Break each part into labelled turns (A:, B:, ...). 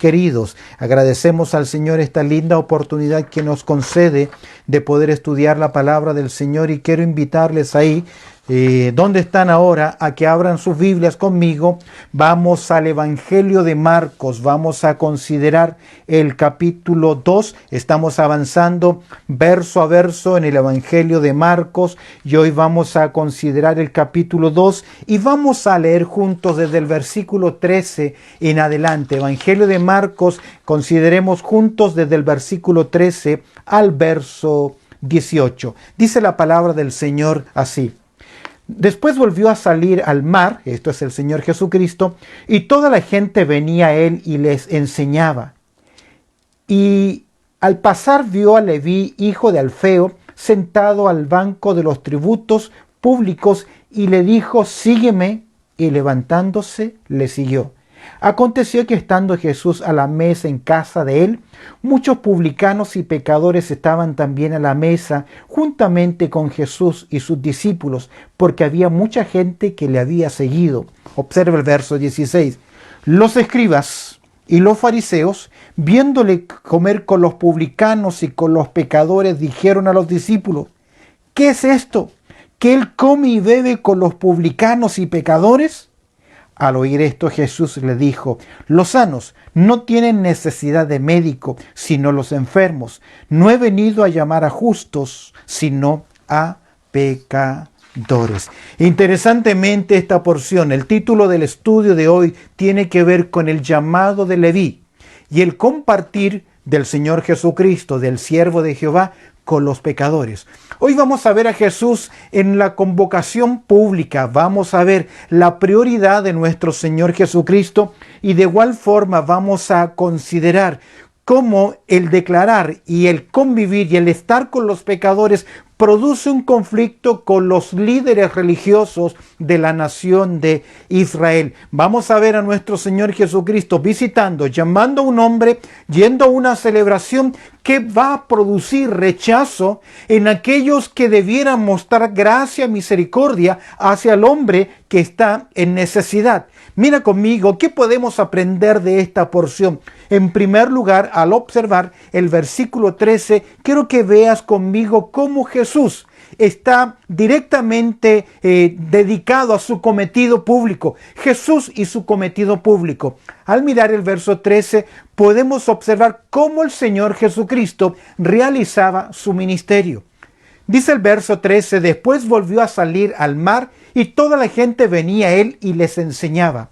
A: queridos, agradecemos al Señor esta linda oportunidad que nos concede de poder estudiar la palabra del Señor, y quiero invitarles ahí, donde están ahora, a que abran sus Biblias conmigo. Vamos al Evangelio de Marcos, vamos a considerar el capítulo 2, estamos avanzando verso a verso en el Evangelio de Marcos, y hoy vamos a considerar el capítulo 2 y vamos a leer juntos desde el versículo 13 en adelante. Evangelio de Marcos, consideremos juntos desde el versículo 13 al verso 18. Dice la palabra del Señor así: Después volvió a salir al mar, esto es el Señor Jesucristo, y toda la gente venía a él y les enseñaba. Y al pasar vio a Leví, hijo de Alfeo, sentado al banco de los tributos públicos, y le dijo: sígueme, y levantándose le siguió. Aconteció que estando Jesús a la mesa en casa de él, muchos publicanos y pecadores estaban también a la mesa juntamente con Jesús y sus discípulos, porque había mucha gente que le había seguido. Observa el verso 16. Los escribas y los fariseos, viéndole comer con los publicanos y con los pecadores, dijeron a los discípulos: ¿qué es esto? ¿Que él come y bebe con los publicanos y pecadores? Al oír esto, Jesús le dijo: los sanos no tienen necesidad de médico, sino los enfermos. No he venido a llamar a justos, sino a pecadores. Interesantemente, esta porción, el título del estudio de hoy, tiene que ver con el llamado de Leví y el compartir del Señor Jesucristo, del siervo de Jehová, con los pecadores. Hoy vamos a ver a Jesús en la convocación pública, vamos a ver la prioridad de nuestro Señor Jesucristo, y de igual forma vamos a considerar cómo el declarar y el convivir y el estar con los pecadores produce un conflicto con los líderes religiosos de la nación de Israel. Vamos a ver a nuestro Señor Jesucristo visitando, llamando a un hombre, yendo a una celebración que va a producir rechazo en aquellos que debieran mostrar gracia y misericordia hacia el hombre que está en necesidad. Mira conmigo, ¿qué podemos aprender de esta porción? En primer lugar, al observar el versículo 13, quiero que veas conmigo cómo Jesús está directamente dedicado a su cometido público. Jesús y su cometido público. Al mirar el verso 13, podemos observar cómo el Señor Jesucristo realizaba su ministerio. Dice el verso 13, después volvió a salir al mar y toda la gente venía a él y les enseñaba.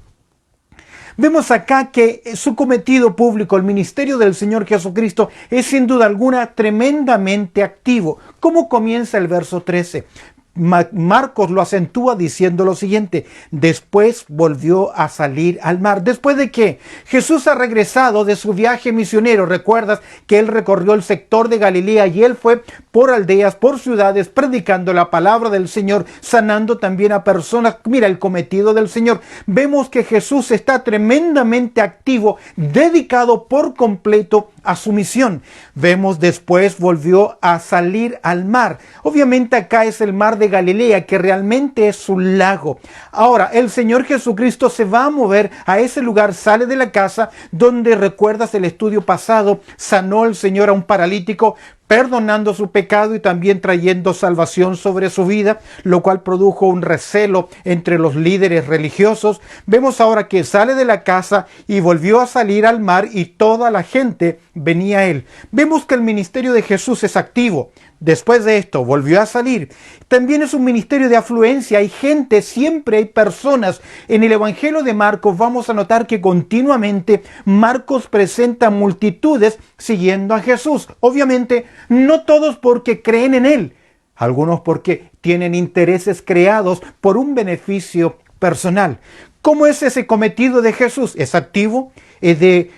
A: Vemos acá que su cometido público, el ministerio del Señor Jesucristo, es sin duda alguna tremendamente activo. ¿Cómo comienza el verso 13? Marcos lo acentúa diciendo lo siguiente: después volvió a salir al mar. ¿Después de qué? Jesús ha regresado de su viaje misionero. Recuerdas que él recorrió el sector de Galilea y él fue por aldeas, por ciudades, predicando la palabra del Señor, sanando también a personas. Mira el cometido del Señor. Vemos que Jesús está tremendamente activo, dedicado por completo a su misión. Vemos después volvió a salir al mar. Obviamente acá es el mar de Galilea, que realmente es un lago. Ahora, el Señor Jesucristo se va a mover a ese lugar, sale de la casa donde, recuerdas el estudio pasado, sanó el Señor a un paralítico, perdonando su pecado y también trayendo salvación sobre su vida, lo cual produjo un recelo entre los líderes religiosos. Vemos ahora que sale de la casa y volvió a salir al mar y toda la gente venía a él. Vemos que el ministerio de Jesús es activo. Después de esto volvió a salir. También es un ministerio de afluencia. Hay gente, siempre hay personas. En el Evangelio de Marcos vamos a notar que continuamente Marcos presenta multitudes siguiendo a Jesús. Obviamente no todos porque creen en él. Algunos porque tienen intereses creados por un beneficio personal. ¿Cómo es ese cometido de Jesús? Es activo, es de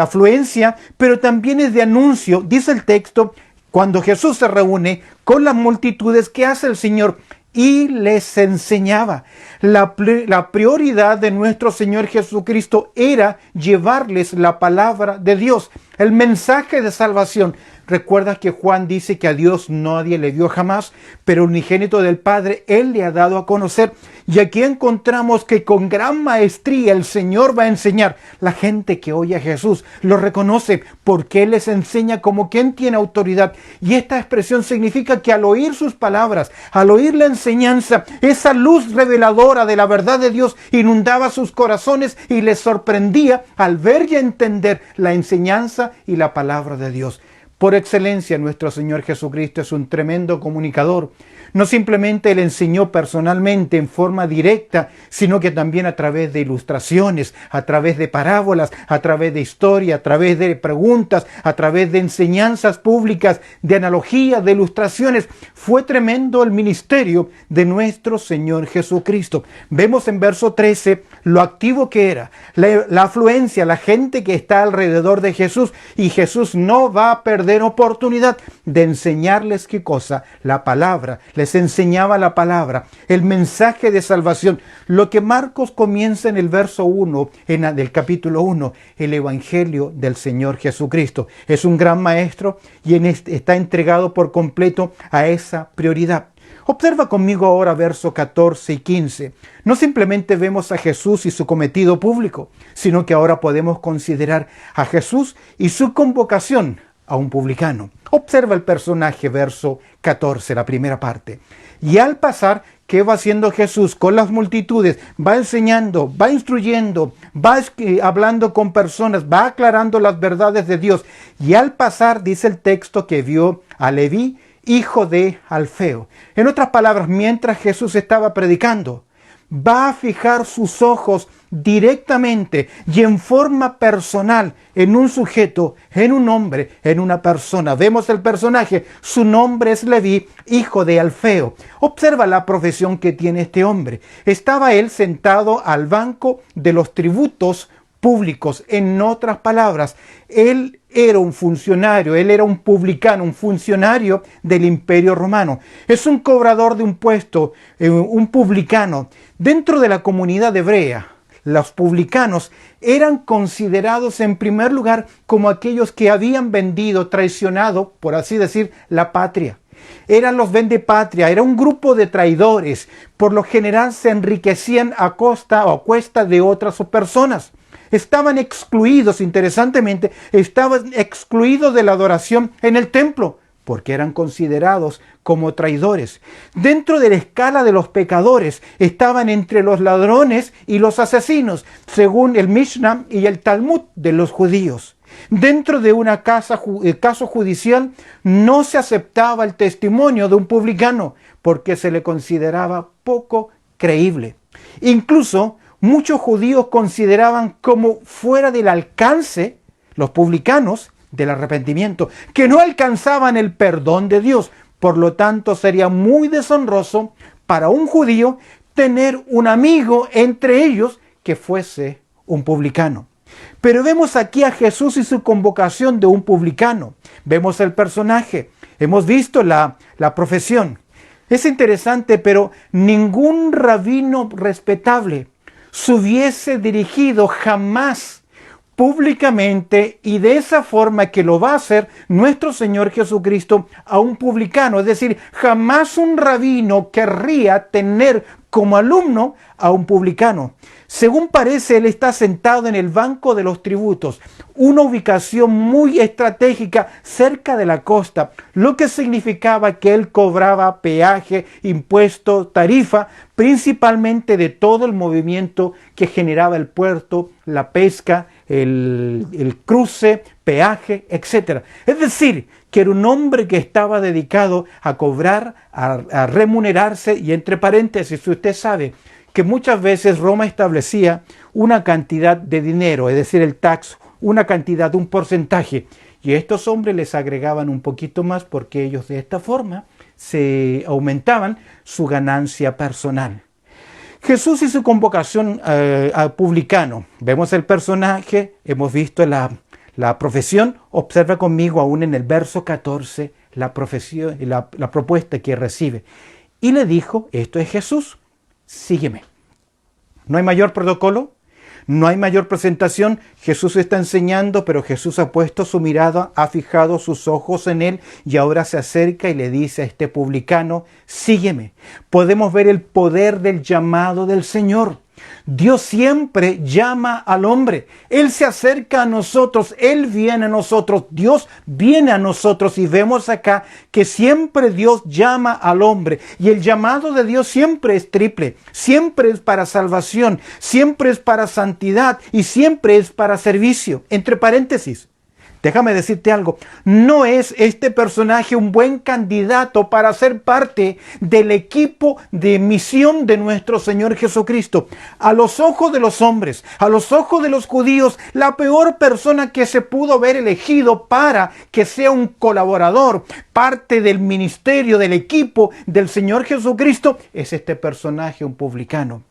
A: afluencia, pero también es de anuncio. Dice el texto, cuando Jesús se reúne con las multitudes, ¿qué hace el Señor? Y les enseñaba. La prioridad de nuestro Señor Jesucristo era llevarles la palabra de Dios, el mensaje de salvación. Recuerdas que Juan dice que a Dios nadie le vio jamás, pero unigénito del Padre, Él le ha dado a conocer. Y aquí encontramos que con gran maestría el Señor va a enseñar. La gente que oye a Jesús lo reconoce porque Él les enseña como quien tiene autoridad. Y esta expresión significa que al oír sus palabras, al oír la enseñanza, esa luz reveladora de la verdad de Dios inundaba sus corazones y les sorprendía al ver y entender la enseñanza y la palabra de Dios. Por excelencia, nuestro Señor Jesucristo es un tremendo comunicador. No simplemente le enseñó personalmente en forma directa, sino que también a través de ilustraciones, a través de parábolas, a través de historia, a través de preguntas, a través de enseñanzas públicas, de analogías, de ilustraciones. Fue tremendo el ministerio de nuestro Señor Jesucristo. Vemos en verso 13 lo activo que era, la afluencia, la gente que está alrededor de Jesús, y Jesús no va a perder oportunidad de enseñarles qué cosa, la palabra. Les enseñaba la palabra, el mensaje de salvación. Lo que Marcos comienza en el verso 1 del capítulo 1, el evangelio del Señor Jesucristo. Es un gran maestro y está entregado por completo a esa prioridad. Observa conmigo ahora versos 14 y 15. No simplemente vemos a Jesús y su cometido público, sino que ahora podemos considerar a Jesús y su convocación a un publicano. Observa el personaje, verso 14, la primera parte. Y al pasar, ¿qué va haciendo Jesús con las multitudes? Va enseñando, va instruyendo, va hablando con personas, va aclarando las verdades de Dios. Y al pasar, dice el texto, que vio a Leví, hijo de Alfeo. En otras palabras, mientras Jesús estaba predicando, va a fijar sus ojos directamente y en forma personal en un sujeto, en un hombre, en una persona. Vemos el personaje, su nombre es Leví, hijo de Alfeo. Observa la profesión que tiene este hombre. Estaba él sentado al banco de los tributos públicos. En otras palabras, él era un funcionario, él era un publicano, un funcionario del Imperio Romano. Es un cobrador de impuestos, un publicano. Dentro de la comunidad hebrea, los publicanos eran considerados en primer lugar como aquellos que habían vendido, traicionado, por así decir, la patria. Eran los vendepatria, era un grupo de traidores. Por lo general se enriquecían a costa o a cuesta de otras personas. Estaban excluidos, interesantemente, estaban excluidos de la adoración en el templo, porque eran considerados como traidores. Dentro de la escala de los pecadores estaban entre los ladrones y los asesinos, según el Mishnah y el Talmud de los judíos. Dentro de una caso judicial no se aceptaba el testimonio de un publicano porque se le consideraba poco creíble. Incluso muchos judíos consideraban como fuera del alcance los publicanos del arrepentimiento, que no alcanzaban el perdón de Dios. Por lo tanto, sería muy deshonroso para un judío tener un amigo entre ellos que fuese un publicano. Pero vemos aquí a Jesús y su convocación de un publicano. Vemos el personaje, hemos visto la profesión. Es interesante, pero ningún rabino respetable se hubiese dirigido jamás públicamente y de esa forma que lo va a hacer nuestro Señor Jesucristo a un publicano. Es decir, jamás un rabino querría tener como alumno a un publicano. Según parece, él está sentado en el banco de los tributos, una ubicación muy estratégica cerca de la costa, lo que significaba que él cobraba peaje, impuesto, tarifa, principalmente de todo el movimiento que generaba el puerto, la pesca, el cruce, peaje, etc. Es decir, que era un hombre que estaba dedicado a cobrar, a remunerarse, y entre paréntesis, usted sabe que muchas veces Roma establecía una cantidad de dinero, es decir, el tax, una cantidad, un porcentaje, y a estos hombres les agregaban un poquito más porque ellos de esta forma se aumentaban su ganancia personal. Jesús y su convocación al publicano. Vemos el personaje, hemos visto la profesión. Observa conmigo aún en el verso 14 la profesión, la propuesta que recibe. Y le dijo, esto es Jesús, sígueme. No hay mayor protocolo, No hay mayor presentación. Jesús está enseñando, pero Jesús ha puesto su mirada, ha fijado sus ojos en él y ahora se acerca y le dice a este publicano, sígueme. Podemos ver el poder del llamado del Señor. Dios siempre llama al hombre. Él se acerca a nosotros, Él viene a nosotros, Dios viene a nosotros y vemos acá que siempre Dios llama al hombre y el llamado de Dios siempre es triple, siempre es para salvación, siempre es para santidad y siempre es para servicio. Entre paréntesis, déjame decirte algo, no es este personaje un buen candidato para ser parte del equipo de misión de nuestro Señor Jesucristo. A los ojos de los hombres, a los ojos de los judíos, la peor persona que se pudo haber elegido para que sea un colaborador, parte del ministerio, del equipo del Señor Jesucristo, es este personaje, un publicano.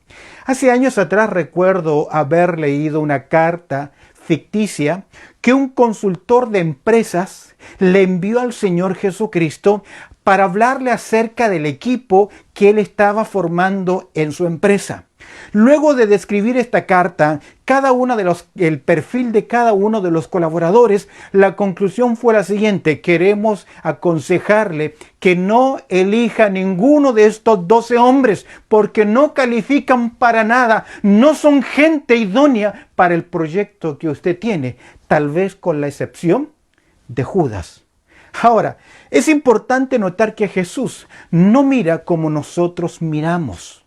A: Hace años atrás recuerdo haber leído una carta ficticia que un consultor de empresas le envió al Señor Jesucristo para hablarle acerca del equipo que él estaba formando en su empresa. Luego de describir esta carta, el perfil de cada uno de los colaboradores, la conclusión fue la siguiente: queremos aconsejarle que no elija ninguno de estos 12 hombres porque no califican para nada, no son gente idónea para el proyecto que usted tiene, tal vez con la excepción de Judas. Ahora, es importante notar que Jesús no mira como nosotros miramos.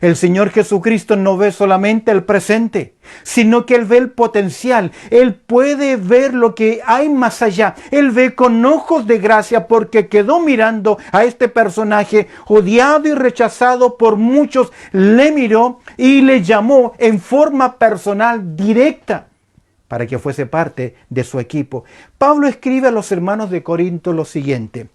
A: El Señor Jesucristo no ve solamente el presente, sino que Él ve el potencial. Él puede ver lo que hay más allá. Él ve con ojos de gracia porque quedó mirando a este personaje odiado y rechazado por muchos. Le miró y le llamó en forma personal directa para que fuese parte de su equipo. Pablo escribe a los hermanos de Corinto lo siguiente.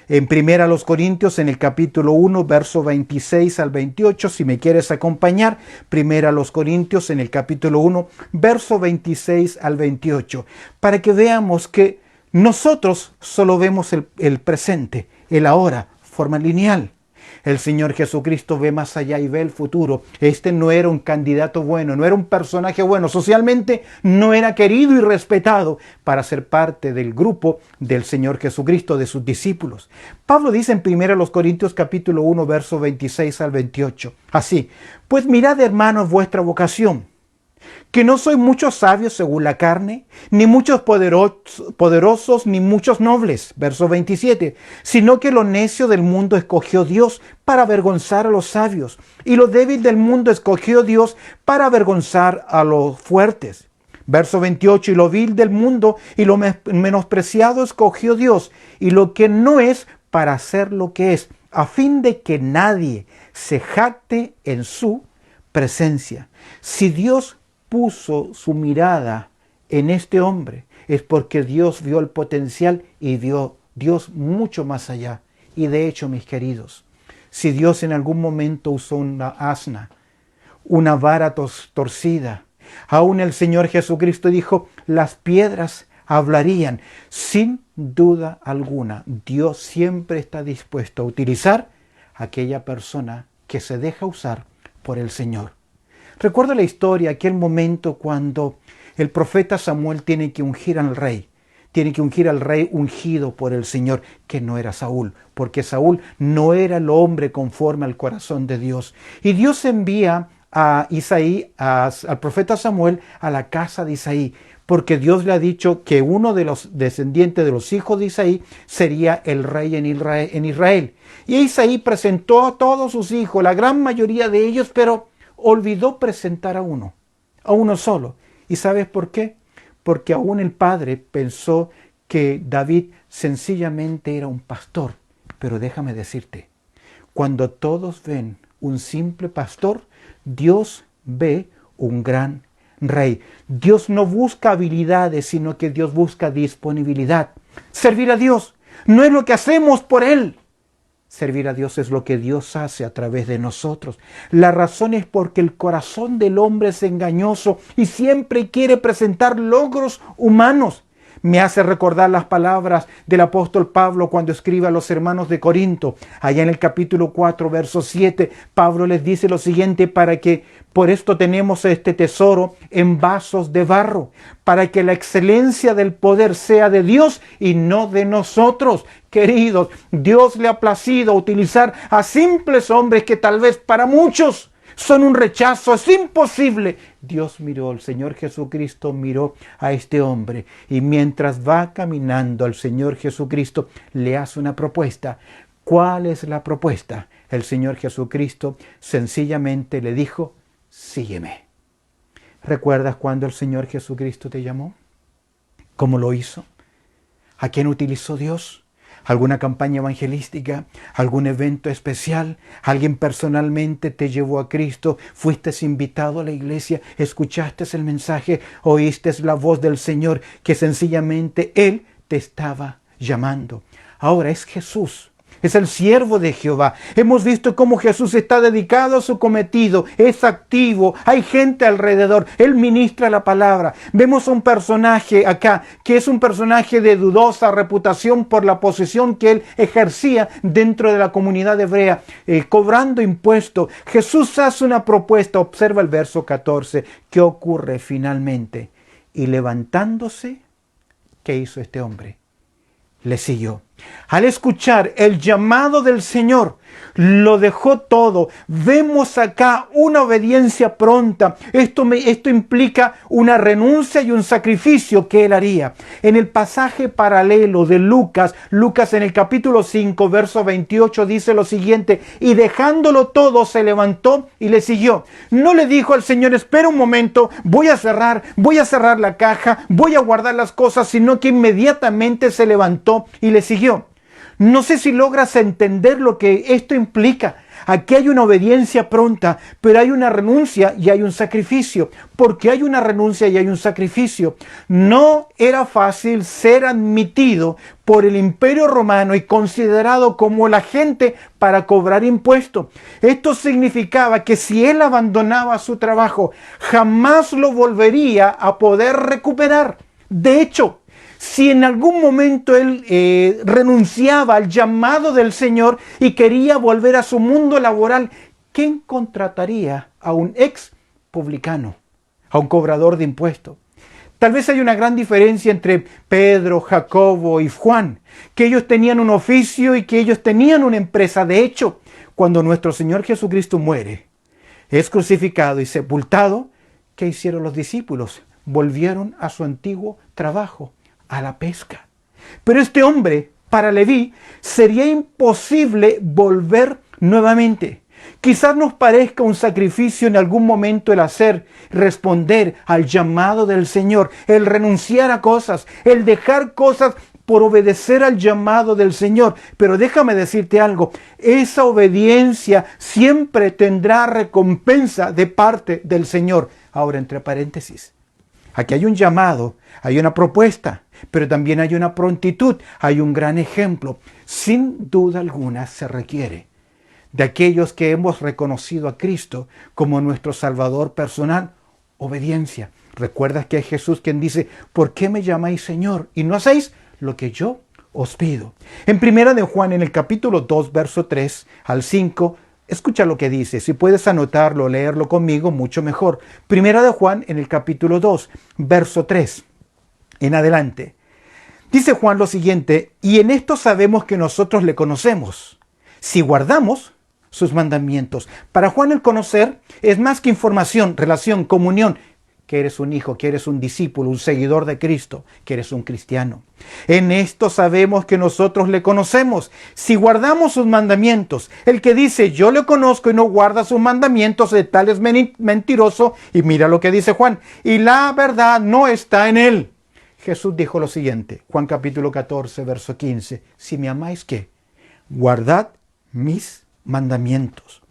A: En 1 Corintios, en el capítulo 1, verso 26 al 28, si me quieres acompañar, 1 Corintios, en el capítulo 1, verso 26 al 28, para que veamos que nosotros solo vemos el presente, el ahora, forma lineal. El Señor Jesucristo ve más allá y ve el futuro. Este no era un candidato bueno, no era un personaje bueno. Socialmente no era querido y respetado para ser parte del grupo del Señor Jesucristo, de sus discípulos. Pablo dice en 1 Corintios capítulo 1, versos 26 al 28. Así, pues mirad, hermanos, vuestra vocación, que no sois muchos sabios según la carne, ni muchos poderosos, ni muchos nobles, verso 27, sino que lo necio del mundo escogió Dios para avergonzar a los sabios, y lo débil del mundo escogió Dios para avergonzar a los fuertes. Verso 28, y lo vil del mundo y lo menospreciado escogió Dios, y lo que no es para hacer lo que es, a fin de que nadie se jacte en su presencia. Si Dios puso su mirada en este hombre, es porque Dios vio el potencial y vio Dios mucho más allá. Y de hecho, mis queridos, si Dios en algún momento usó una asna, una vara torcida, aún el Señor Jesucristo dijo, las piedras hablarían. Sin duda alguna, Dios siempre está dispuesto a utilizar a aquella persona que se deja usar por el Señor. Recuerdo la historia, aquel momento cuando el profeta Samuel tiene que ungir al rey. Tiene que ungir al rey ungido por el Señor, que no era Saúl, porque Saúl no era el hombre conforme al corazón de Dios. Y Dios envía a Isaí, al profeta Samuel, a la casa de Isaí, porque Dios le ha dicho que uno de los descendientes de los hijos de Isaí sería el rey en Israel. Y Isaí presentó a todos sus hijos, la gran mayoría de ellos, pero olvidó presentar a uno solo. ¿Y sabes por qué? Porque aún el padre pensó que David sencillamente era un pastor. Pero déjame decirte, cuando todos ven un simple pastor, Dios ve un gran rey. Dios no busca habilidades, sino que Dios busca disponibilidad. Servir a Dios no es lo que hacemos por Él. Servir a Dios es lo que Dios hace a través de nosotros. La razón es porque el corazón del hombre es engañoso y siempre quiere presentar logros humanos. Me hace recordar las palabras del apóstol Pablo cuando escribe a los hermanos de Corinto. Allá en el capítulo 4, verso 7, Pablo les dice lo siguiente: para que por esto tenemos este tesoro en vasos de barro, para que la excelencia del poder sea de Dios y no de nosotros. Queridos, Dios le ha placido utilizar a simples hombres que tal vez para muchos son un rechazo, es imposible. Dios miró, el Señor Jesucristo miró a este hombre, y mientras va caminando al Señor Jesucristo le hace una propuesta. ¿Cuál es la propuesta? El Señor Jesucristo sencillamente le dijo: sígueme. ¿Recuerdas cuando el Señor Jesucristo te llamó? ¿Cómo lo hizo? ¿A quién utilizó Dios? ¿Alguna campaña evangelística? ¿Algún evento especial? ¿Alguien personalmente te llevó a Cristo? ¿Fuiste invitado a la iglesia? ¿Escuchaste el mensaje? ¿Oíste la voz del Señor que sencillamente Él te estaba llamando? Ahora es Jesús. Es el siervo de Jehová. Hemos visto cómo Jesús está dedicado a su cometido. Es activo. Hay gente alrededor. Él ministra la palabra. Vemos un personaje acá que es un personaje de dudosa reputación por la posición que él ejercía dentro de la comunidad hebrea, cobrando impuestos. Jesús hace una propuesta. Observa el verso 14. ¿Qué ocurre finalmente? Y levantándose, ¿qué hizo este hombre? Le siguió. Al escuchar el llamado del Señor, lo dejó todo. Vemos acá una obediencia pronta. Esto implica una renuncia y un sacrificio que él haría. En el pasaje paralelo de Lucas en el capítulo 5, verso 28 dice lo siguiente: y dejándolo todo se levantó y le siguió. No le dijo al Señor: espera un momento, voy a cerrar la caja, voy a guardar las cosas, sino que inmediatamente se levantó y le siguió. No sé si logras entender lo que esto implica. Aquí hay una obediencia pronta, pero hay una renuncia y hay un sacrificio. ¿Por qué hay una renuncia y hay un sacrificio? No era fácil ser admitido por el Imperio Romano y considerado como el agente para cobrar impuestos. Esto significaba que si él abandonaba su trabajo, jamás lo volvería a poder recuperar. De hecho, si en algún momento él renunciaba al llamado del Señor y quería volver a su mundo laboral, ¿quién contrataría a un ex publicano, a un cobrador de impuestos? Tal vez hay una gran diferencia entre Pedro, Jacobo y Juan, que ellos tenían un oficio y que ellos tenían una empresa. De hecho, cuando nuestro Señor Jesucristo muere, es crucificado y sepultado, ¿qué hicieron los discípulos? Volvieron a su antiguo trabajo, a la pesca. Pero este hombre, para Leví, sería imposible volver nuevamente. Quizás nos parezca un sacrificio en algún momento el responder al llamado del Señor, el renunciar a cosas, el dejar cosas por obedecer al llamado del Señor. Pero déjame decirte algo, esa obediencia siempre tendrá recompensa de parte del Señor. Ahora, entre paréntesis, aquí hay un llamado, hay una propuesta, pero también hay una prontitud, hay un gran ejemplo. Sin duda alguna se requiere de aquellos que hemos reconocido a Cristo como nuestro Salvador personal, obediencia. ¿Recuerdas que es Jesús quien dice: ¿por qué me llamáis Señor y no hacéis lo que yo os pido? En primera de Juan, en el capítulo 2, verso 3 al 5, escucha lo que dice. Si puedes anotarlo, leerlo conmigo, mucho mejor. Primera de Juan, en el capítulo 2, verso 3 en adelante. Dice Juan lo siguiente: y en esto sabemos que nosotros le conocemos, si guardamos sus mandamientos. Para Juan el conocer es más que información, relación, comunión. Que eres un hijo, que eres un discípulo, un seguidor de Cristo, que eres un cristiano. En esto sabemos que nosotros le conocemos, si guardamos sus mandamientos. El que dice: yo le conozco y no guarda sus mandamientos, de tal es mentiroso. Y mira lo que dice Juan: y la verdad no está en él. Jesús dijo lo siguiente, Juan capítulo 14, verso 15: si me amáis, ¿qué? Guardad mis mandamientos.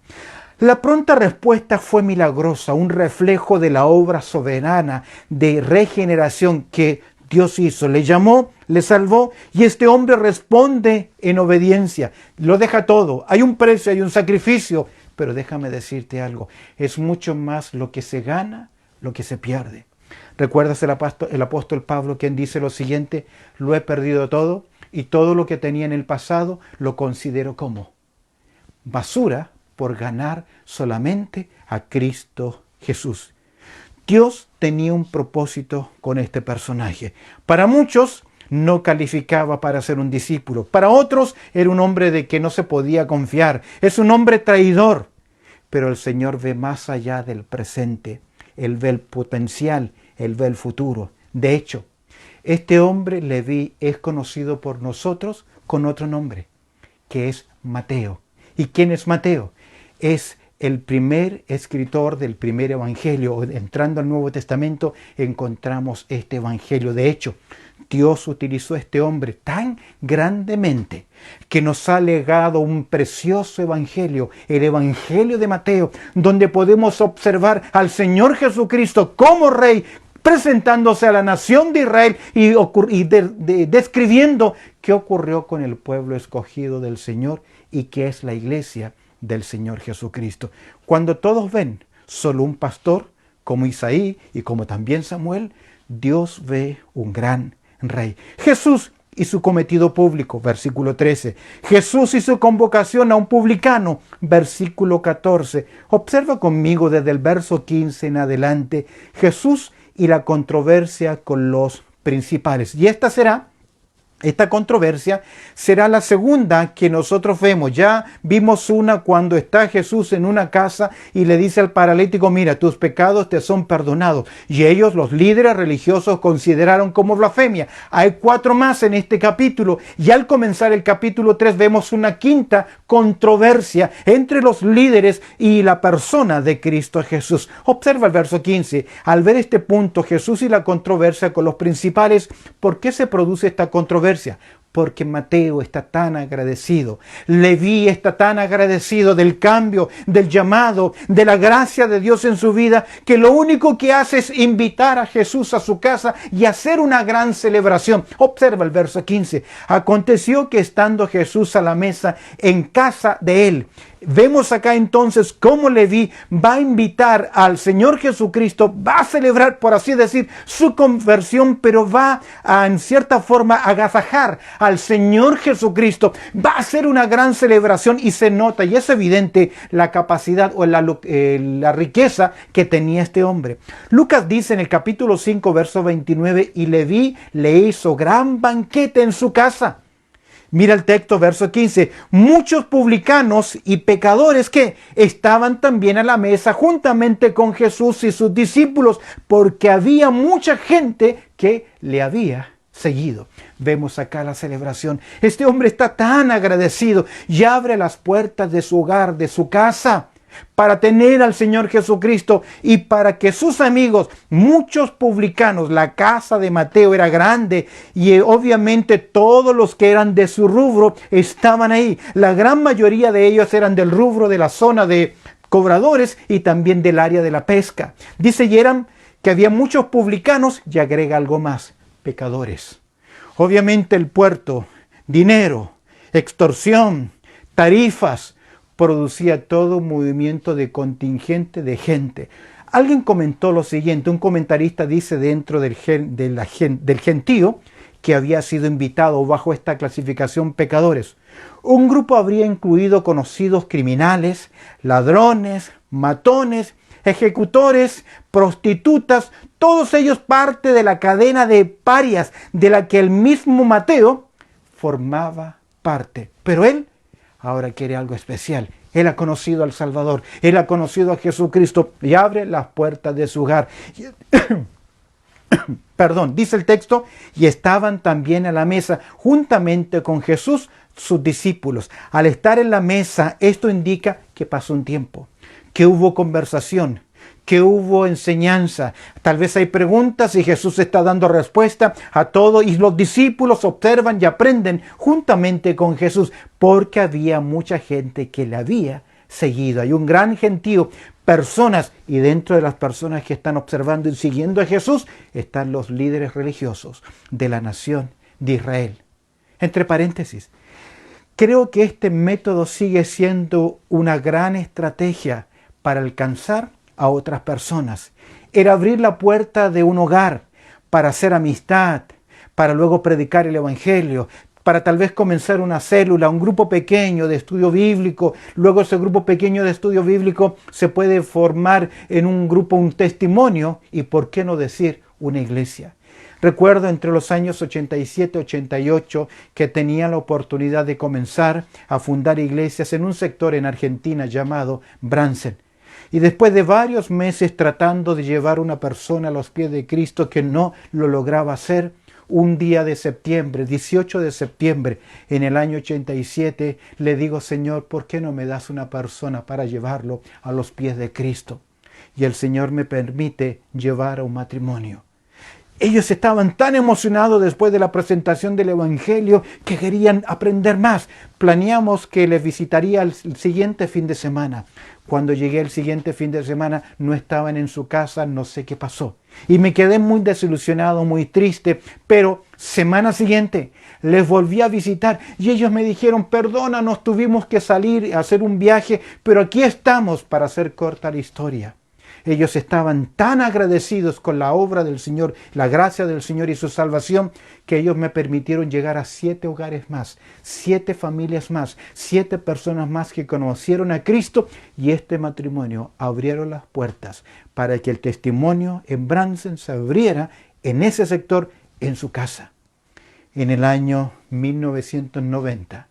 A: La pronta respuesta fue milagrosa, un reflejo de la obra soberana de regeneración que Dios hizo. Le llamó, le salvó, y este hombre responde en obediencia. Lo deja todo. Hay un precio, hay un sacrificio. Pero déjame decirte algo, es mucho más lo que se gana, lo que se pierde. ¿Recuerdas el apóstol Pablo, quien dice lo siguiente? Lo he perdido todo y todo lo que tenía en el pasado lo considero como basura por ganar solamente a Cristo Jesús. Dios tenía un propósito con este personaje. Para muchos no calificaba para ser un discípulo. Para otros era un hombre de que no se podía confiar. Es un hombre traidor. Pero el Señor ve más allá del presente. Él ve el potencial, Él ve el futuro. De hecho, este hombre, Leví, es conocido por nosotros con otro nombre, que es Mateo. ¿Y quién es Mateo? Es el primer escritor del primer evangelio. Entrando al Nuevo Testamento encontramos este evangelio. De hecho, Dios utilizó a este hombre tan grandemente que nos ha legado un precioso evangelio, el evangelio de Mateo, donde podemos observar al Señor Jesucristo como Rey, presentándose a la nación de Israel y describiendo qué ocurrió con el pueblo escogido del Señor y que es la iglesia del Señor Jesucristo. Cuando todos ven solo un pastor, como Isaí y como también Samuel, Dios ve un gran Rey. Jesús y su cometido público, versículo 13. Jesús y su convocación a un publicano, versículo 14. Observa conmigo desde el verso 15 en adelante, Jesús y la controversia con los principales. Y esta controversia será la segunda que nosotros vemos. Ya vimos una cuando está Jesús en una casa y le dice al paralítico, mira, tus pecados te son perdonados. Y ellos, los líderes religiosos, consideraron como blasfemia. Hay 4 más en este capítulo. Y al comenzar el capítulo 3 vemos una quinta controversia entre los líderes y la persona de Cristo Jesús. Observa el verso 15. Al ver este punto, Jesús y la controversia con los principales, ¿por qué se produce esta controversia? Porque Mateo está tan agradecido, Leví está tan agradecido del cambio, del llamado, de la gracia de Dios en su vida, que lo único que hace es invitar a Jesús a su casa y hacer una gran celebración. Observa el verso 15. Aconteció que estando Jesús a la mesa en casa de él, vemos acá entonces cómo Leví va a invitar al Señor Jesucristo, va a celebrar, por así decir, su conversión, pero va a, en cierta forma, agasajar al Señor Jesucristo. Va a ser una gran celebración y se nota, y es evidente, la capacidad o la riqueza que tenía este hombre. Lucas dice en el capítulo 5, verso 29, y Leví le hizo gran banquete en su casa. Mira el texto, verso 15. Muchos publicanos y pecadores que estaban también a la mesa juntamente con Jesús y sus discípulos, porque había mucha gente que le había seguido. Vemos acá la celebración. Este hombre está tan agradecido y abre las puertas de su hogar, de su casa, para tener al Señor Jesucristo y para que sus amigos, muchos publicanos, la casa de Mateo era grande y obviamente todos los que eran de su rubro estaban ahí. La gran mayoría de ellos eran del rubro de la zona de cobradores y también del área de la pesca. Dice, y eran que había muchos publicanos y agrega algo más, pecadores. Obviamente el puerto, dinero, extorsión, tarifas, producía todo un movimiento de contingente de gente. Alguien comentó lo siguiente, un comentarista dice dentro del gentío que había sido invitado bajo esta clasificación pecadores. Un grupo habría incluido conocidos criminales, ladrones, matones, ejecutores, prostitutas, todos ellos parte de la cadena de parias de la que el mismo Mateo formaba parte. Pero él ahora quiere algo especial. Él ha conocido al Salvador. Él ha conocido a Jesucristo y abre las puertas de su hogar. Perdón, dice el texto, y estaban también a la mesa juntamente con Jesús sus discípulos. Al estar en la mesa, esto indica que pasó un tiempo, que hubo conversación, que hubo enseñanza. Tal vez hay preguntas y Jesús está dando respuesta a todo y los discípulos observan y aprenden juntamente con Jesús porque había mucha gente que le había seguido. Hay un gran gentío, personas, y dentro de las personas que están observando y siguiendo a Jesús están los líderes religiosos de la nación de Israel. Entre paréntesis, creo que este método sigue siendo una gran estrategia para alcanzar a otras personas. Era abrir la puerta de un hogar para hacer amistad, para luego predicar el Evangelio, para tal vez comenzar una célula, un grupo pequeño de estudio bíblico. Luego ese grupo pequeño de estudio bíblico se puede formar en un grupo, un testimonio y, ¿por qué no decir, una iglesia? Recuerdo entre los años 87 y 88 que tenía la oportunidad de comenzar a fundar iglesias en un sector en Argentina llamado Bransen. Y después de varios meses tratando de llevar a una persona a los pies de Cristo que no lo lograba hacer, un día de septiembre, 18 de septiembre, en el año 87, le digo: Señor, ¿por qué no me das una persona para llevarlo a los pies de Cristo? Y el Señor me permite llevar a un matrimonio. Ellos estaban tan emocionados después de la presentación del Evangelio que querían aprender más. Planeamos que les visitaría el siguiente fin de semana. Cuando llegué el siguiente fin de semana, no estaban en su casa, no sé qué pasó. Y me quedé muy desilusionado, muy triste, pero semana siguiente les volví a visitar y ellos me dijeron: perdónanos, tuvimos que salir a hacer un viaje, pero aquí estamos. Para hacer corta la historia, ellos estaban tan agradecidos con la obra del Señor, la gracia del Señor y su salvación, que ellos me permitieron llegar a 7 hogares más, 7 familias más, 7 personas más que conocieron a Cristo, y este matrimonio abrieron las puertas para que el testimonio en Bransen se abriera en ese sector, en su casa. En el año 1990,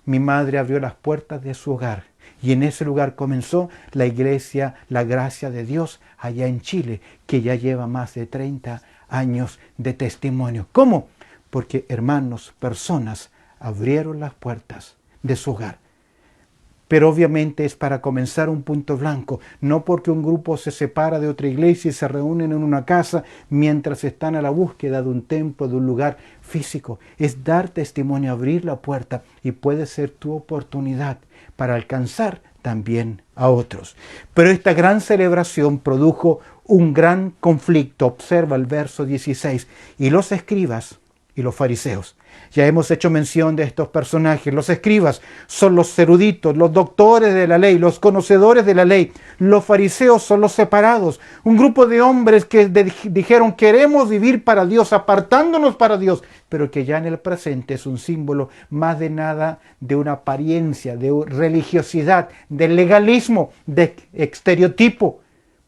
A: mi madre abrió las puertas de su hogar. Y en ese lugar comenzó la iglesia La Gracia de Dios allá en Chile, que ya lleva más de 30 años de testimonio. ¿Cómo? Porque hermanos, personas abrieron las puertas de su hogar. Pero obviamente es para comenzar un punto blanco, no porque un grupo se separa de otra iglesia y se reúnen en una casa mientras están a la búsqueda de un templo, de un lugar físico. Es dar testimonio, abrir la puerta, y puede ser tu oportunidad para alcanzar también a otros. Pero esta gran celebración produjo un gran conflicto. Observa el verso 16. Y los escribas y los fariseos. Ya hemos hecho mención de estos personajes. Los escribas son los eruditos, los doctores de la ley, los conocedores de la ley. Los fariseos son los separados, un grupo de hombres que dijeron: queremos vivir para Dios, apartándonos para Dios, pero que ya en el presente es un símbolo más de nada de una apariencia, de religiosidad, de legalismo, de estereotipo,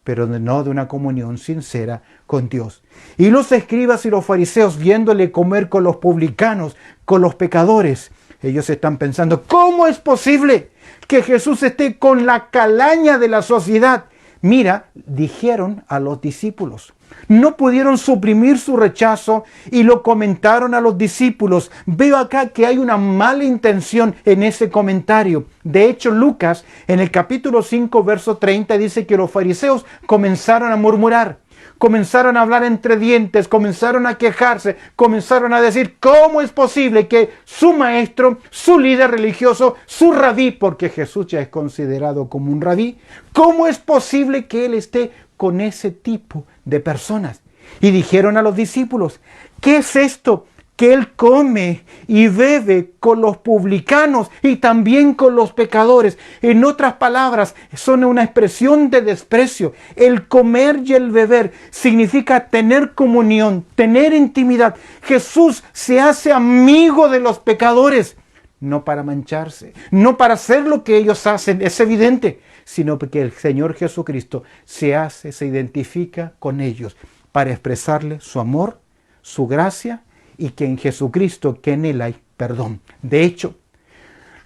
A: pero no de una comunión sincera con Dios. Y los escribas y los fariseos, viéndole comer con los publicanos, con los pecadores, ellos están pensando: ¿cómo es posible que Jesús esté con la calaña de la sociedad? Mira, dijeron a los discípulos. No pudieron suprimir su rechazo y lo comentaron a los discípulos. Veo acá que hay una mala intención en ese comentario. De hecho, Lucas, en el capítulo 5, verso 30, dice que los fariseos comenzaron a murmurar, comenzaron a hablar entre dientes, comenzaron a quejarse, comenzaron a decir: ¿cómo es posible que su maestro, su líder religioso, su rabí, porque Jesús ya es considerado como un rabí, cómo es posible que él esté con ese tipo de personas? Y dijeron a los discípulos: ¿qué es esto que él come y bebe con los publicanos y también con los pecadores? En otras palabras, son una expresión de desprecio. El comer y el beber significa tener comunión, tener intimidad. Jesús se hace amigo de los pecadores, no para mancharse, no para hacer lo que ellos hacen, es evidente, sino porque el Señor Jesucristo se identifica con ellos para expresarle su amor, su gracia, y que en Jesucristo, que en Él hay perdón. De hecho,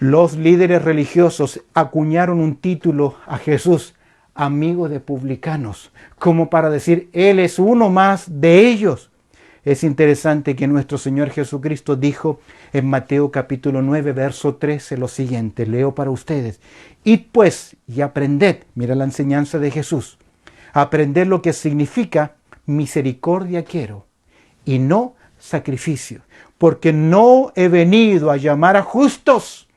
A: los líderes religiosos acuñaron un título a Jesús: amigo de publicanos, como para decir: Él es uno más de ellos. Es interesante que nuestro Señor Jesucristo dijo en Mateo capítulo 9, verso 13 lo siguiente, leo para ustedes: id pues y aprended, mira la enseñanza de Jesús, aprended lo que significa misericordia quiero y no sacrificio, porque no he venido a llamar a justos,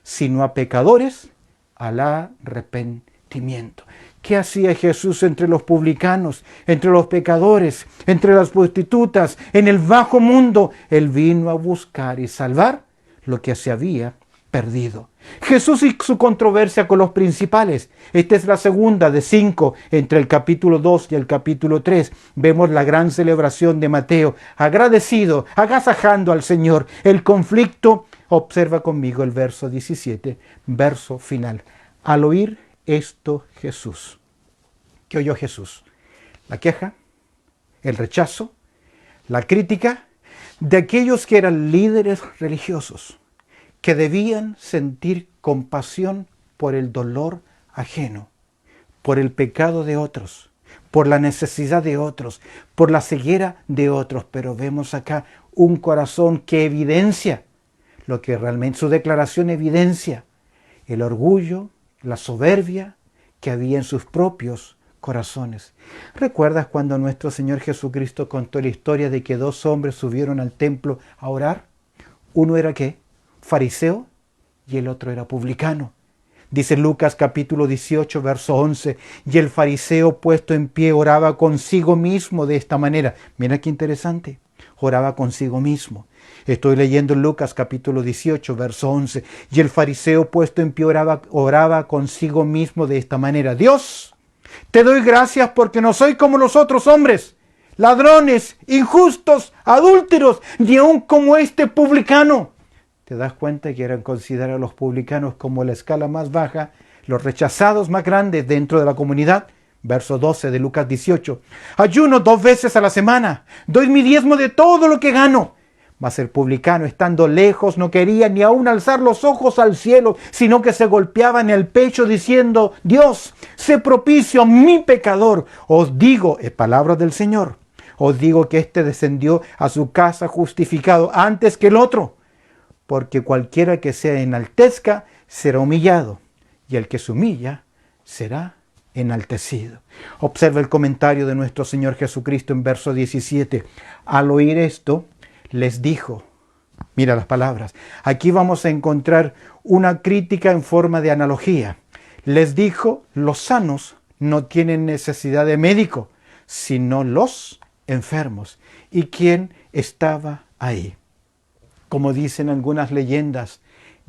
A: sino a pecadores al arrepentimiento. ¿Qué hacía Jesús entre los publicanos, entre los pecadores, entre las prostitutas, en el bajo mundo? Él vino a buscar y salvar lo que se había perdido. Jesús y su controversia con los principales. Esta es la segunda de 5 entre el capítulo 2 y el capítulo 3. Vemos la gran celebración de Mateo, agradecido, agasajando al Señor. El conflicto, observa conmigo el verso 17, verso final. Al oír esto Jesús. ¿Qué oyó Jesús? La queja, el rechazo, la crítica de aquellos que eran líderes religiosos, que debían sentir compasión por el dolor ajeno, por el pecado de otros, por la necesidad de otros, por la ceguera de otros. Pero vemos acá un corazón que evidencia lo que realmente su declaración evidencia, el orgullo, la soberbia que había en sus propios corazones. ¿Recuerdas cuando nuestro Señor Jesucristo contó la historia de que 2 hombres subieron al templo a orar? Uno era ¿qué? Fariseo, y el otro era publicano. Dice Lucas capítulo 18, verso 11, y el fariseo puesto en pie oraba consigo mismo de esta manera. Mira qué interesante, oraba consigo mismo. Estoy leyendo Lucas capítulo 18, verso 11, y el fariseo puesto en pie oraba consigo mismo de esta manera. Dios, te doy gracias porque no soy como los otros hombres, ladrones, injustos, adúlteros, ni aun como este publicano. ¿Te das cuenta que eran considerados los publicanos como la escala más baja, los rechazados más grandes dentro de la comunidad? Verso 12 de Lucas 18. Ayuno 2 veces a la semana, doy mi diezmo de todo lo que gano. Mas el publicano, estando lejos, no quería ni aun alzar los ojos al cielo, sino que se golpeaba en el pecho diciendo, Dios, sé propicio a mi pecador. Os digo, es palabra del Señor, os digo que éste descendió a su casa justificado antes que el otro. Porque cualquiera que se enaltezca será humillado, y el que se humilla será enaltecido. Observa el comentario de nuestro Señor Jesucristo en verso 17. Al oír esto, les dijo, mira las palabras, aquí vamos a encontrar una crítica en forma de analogía. Les dijo, los sanos no tienen necesidad de médico, sino los enfermos. ¿Y quién estaba ahí? Como dicen algunas leyendas,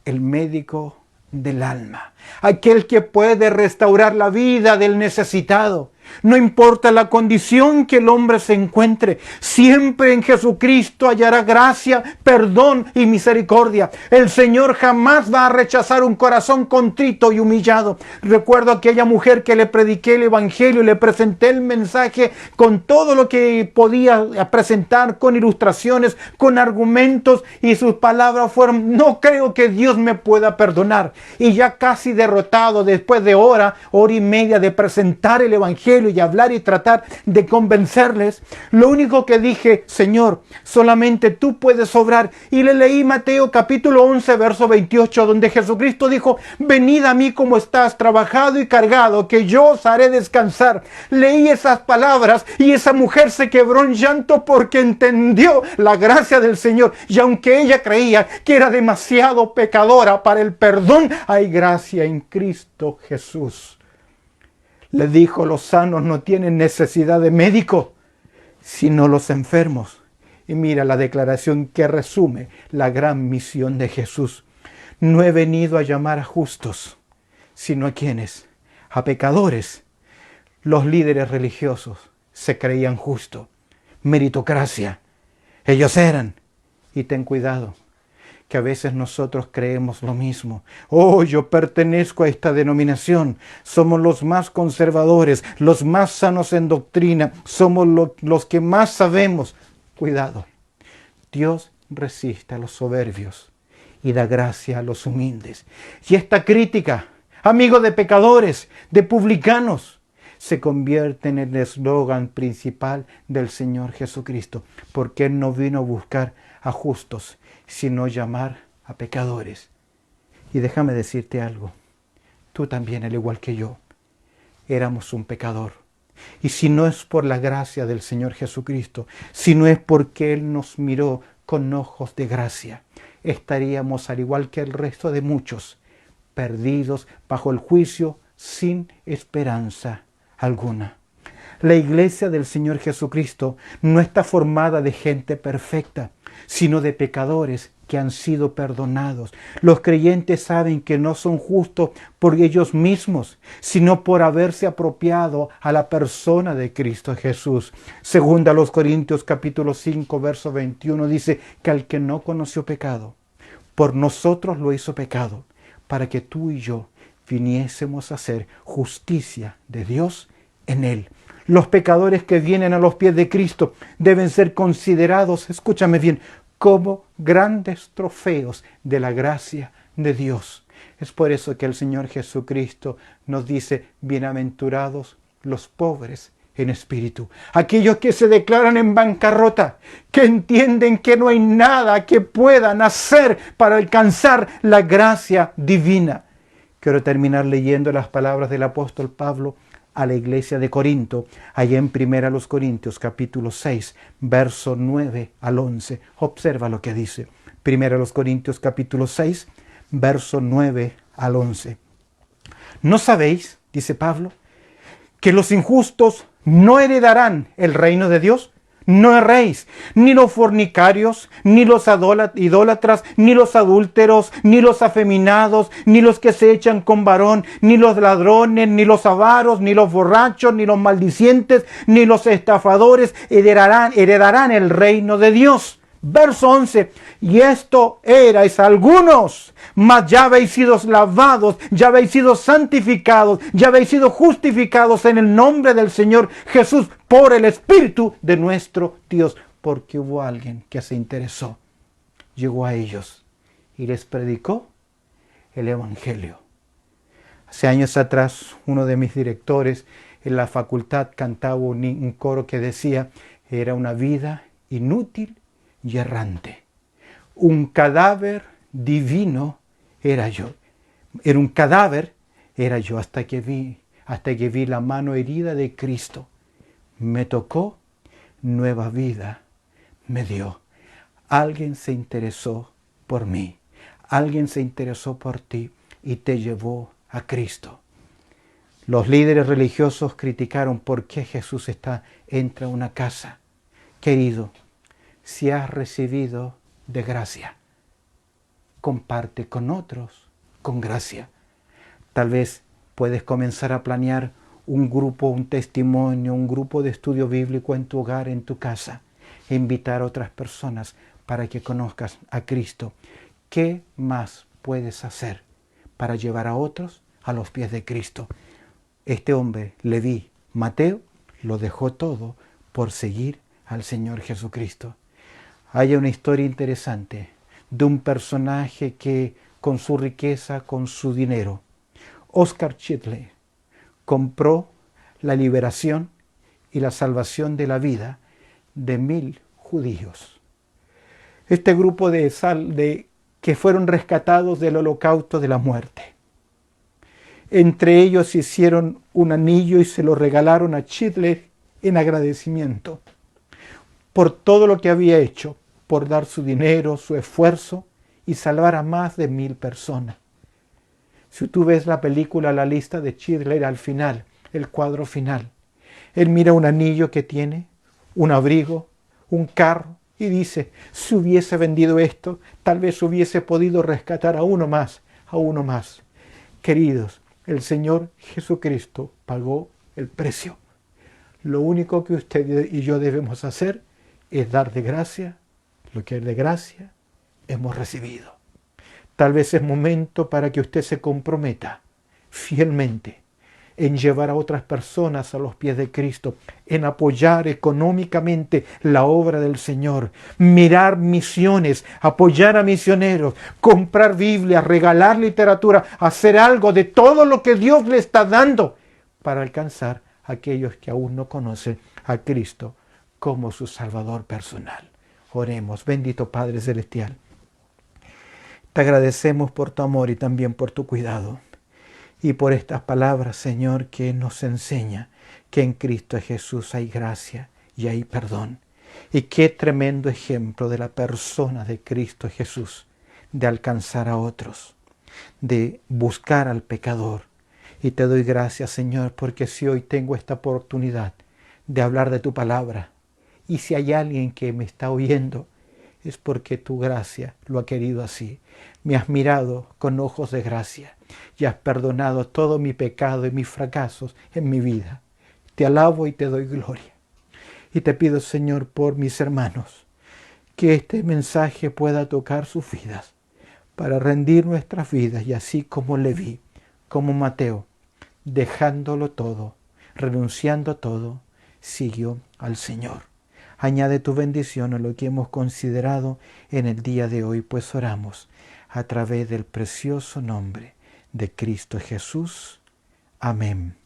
A: el médico del alma, aquel que puede restaurar la vida del necesitado. No importa la condición que el hombre se encuentre, siempre en Jesucristo hallará gracia, perdón y misericordia. El Señor jamás va a rechazar un corazón contrito y humillado. Recuerdo a aquella mujer que le prediqué el Evangelio y le presenté el mensaje con todo lo que podía presentar, con ilustraciones, con argumentos, y sus palabras fueron, no creo que Dios me pueda perdonar. Y ya casi derrotado, después de hora y media de presentar el Evangelio y hablar y tratar de convencerles, lo único que dije, Señor, solamente tú puedes obrar. Y le leí Mateo capítulo 11, verso 28, donde Jesucristo dijo, venid a mí como estás, trabajado y cargado, que yo os haré descansar. Leí esas palabras y esa mujer se quebró en llanto porque entendió la gracia del Señor. Y aunque ella creía que era demasiado pecadora para el perdón, hay gracia en Cristo Jesús. Le dijo, los sanos no tienen necesidad de médico, sino los enfermos. Y mira la declaración que resume la gran misión de Jesús. No he venido a llamar a justos, sino a quienes, a pecadores. Los líderes religiosos se creían justos, meritocracia. Ellos eran. Y ten cuidado, que a veces nosotros creemos lo mismo. Oh, yo pertenezco a esta denominación. Somos los más conservadores, los más sanos en doctrina. Somos los que más sabemos. Cuidado. Dios resiste a los soberbios y da gracia a los humildes. Y esta crítica, amigos de pecadores, de publicanos, se convierte en el eslogan principal del Señor Jesucristo. Porque Él no vino a buscar a justos, sino llamar a pecadores. Y déjame decirte algo, tú también, al igual que yo, éramos un pecador. Y si no es por la gracia del Señor Jesucristo, si no es porque Él nos miró con ojos de gracia, estaríamos, al igual que el resto de muchos, perdidos bajo el juicio, sin esperanza alguna. La iglesia del Señor Jesucristo no está formada de gente perfecta, sino de pecadores que han sido perdonados. Los creyentes saben que no son justos por ellos mismos, sino por haberse apropiado a la persona de Cristo Jesús. Segunda a los Corintios capítulo 5, verso 21 dice que al que no conoció pecado, por nosotros lo hizo pecado, para que tú y yo viniésemos a hacer justicia de Dios en él. Los pecadores que vienen a los pies de Cristo deben ser considerados, escúchame bien, como grandes trofeos de la gracia de Dios. Es por eso que el Señor Jesucristo nos dice, bienaventurados los pobres en espíritu. Aquellos que se declaran en bancarrota, que entienden que no hay nada que puedan hacer para alcanzar la gracia divina. Quiero terminar leyendo las palabras del apóstol Pablo a la iglesia de Corinto, allá en 1 Corintios capítulo 6, verso 9 al 11. Observa lo que dice. 1 Corintios capítulo 6, verso 9 al 11. ¿No sabéis, dice Pablo, que los injustos no heredarán el reino de Dios? No erréis, ni los fornicarios, ni los idólatras, ni los adúlteros, ni los afeminados, ni los que se echan con varón, ni los ladrones, ni los avaros, ni los borrachos, ni los maldicientes, ni los estafadores heredarán el reino de Dios. Verso 11, y esto erais algunos, mas ya habéis sido lavados, ya habéis sido santificados, ya habéis sido justificados en el nombre del Señor Jesús por el Espíritu de nuestro Dios. Porque hubo alguien que se interesó, llegó a ellos y les predicó el Evangelio. Hace años atrás, uno de mis directores en la facultad cantaba un coro que decía, era una vida inútil y errante. Un cadáver divino era yo. Era un cadáver, era yo, hasta que vi la mano herida de Cristo. Me tocó, nueva vida me dio. Alguien se interesó por mí. Alguien se interesó por ti y te llevó a Cristo. Los líderes religiosos criticaron por qué Jesús entra a una casa. Querido, si has recibido de gracia, comparte con otros con gracia. Tal vez puedes comenzar a planear un grupo, un testimonio, un grupo de estudio bíblico en tu hogar, en tu casa, e invitar a otras personas para que conozcas a Cristo. ¿Qué más puedes hacer para llevar a otros a los pies de Cristo? Este hombre, Leví, Mateo, lo dejó todo por seguir al Señor Jesucristo. Hay una historia interesante de un personaje que con su riqueza, con su dinero, Oscar Chidley, compró la liberación y la salvación de la vida de 1000 judíos. Este grupo que fueron rescatados del holocausto de la muerte. Entre ellos hicieron un anillo y se lo regalaron a Chidley en agradecimiento por todo lo que había hecho, por dar su dinero, su esfuerzo y salvar a más de 1000 personas. Si tú ves la película La lista de Schindler, al final, el cuadro final, él mira un anillo que tiene, un abrigo, un carro y dice, si hubiese vendido esto, tal vez hubiese podido rescatar a uno más, a uno más. Queridos, el Señor Jesucristo pagó el precio. Lo único que usted y yo debemos hacer es dar de gracia lo que de gracia hemos recibido. Tal vez es momento para que usted se comprometa fielmente en llevar a otras personas a los pies de Cristo, en apoyar económicamente la obra del Señor, mirar misiones, apoyar a misioneros, comprar Biblias, regalar literatura, hacer algo de todo lo que Dios le está dando para alcanzar a aquellos que aún no conocen a Cristo como su Salvador personal. Oremos. Bendito Padre Celestial, te agradecemos por tu amor y también por tu cuidado y por estas palabras, Señor, que nos enseña que en Cristo Jesús hay gracia y hay perdón. Y qué tremendo ejemplo de la persona de Cristo Jesús, de alcanzar a otros, de buscar al pecador. Y te doy gracias, Señor, porque si hoy tengo esta oportunidad de hablar de tu palabra, y si hay alguien que me está oyendo, es porque tu gracia lo ha querido así. Me has mirado con ojos de gracia y has perdonado todo mi pecado y mis fracasos en mi vida. Te alabo y te doy gloria. Y te pido, Señor, por mis hermanos, que este mensaje pueda tocar sus vidas, para rendir nuestras vidas, y así como Leví, como Mateo, dejándolo todo, renunciando a todo, siguió al Señor. Añade tu bendición a lo que hemos considerado en el día de hoy, pues oramos a través del precioso nombre de Cristo Jesús. Amén.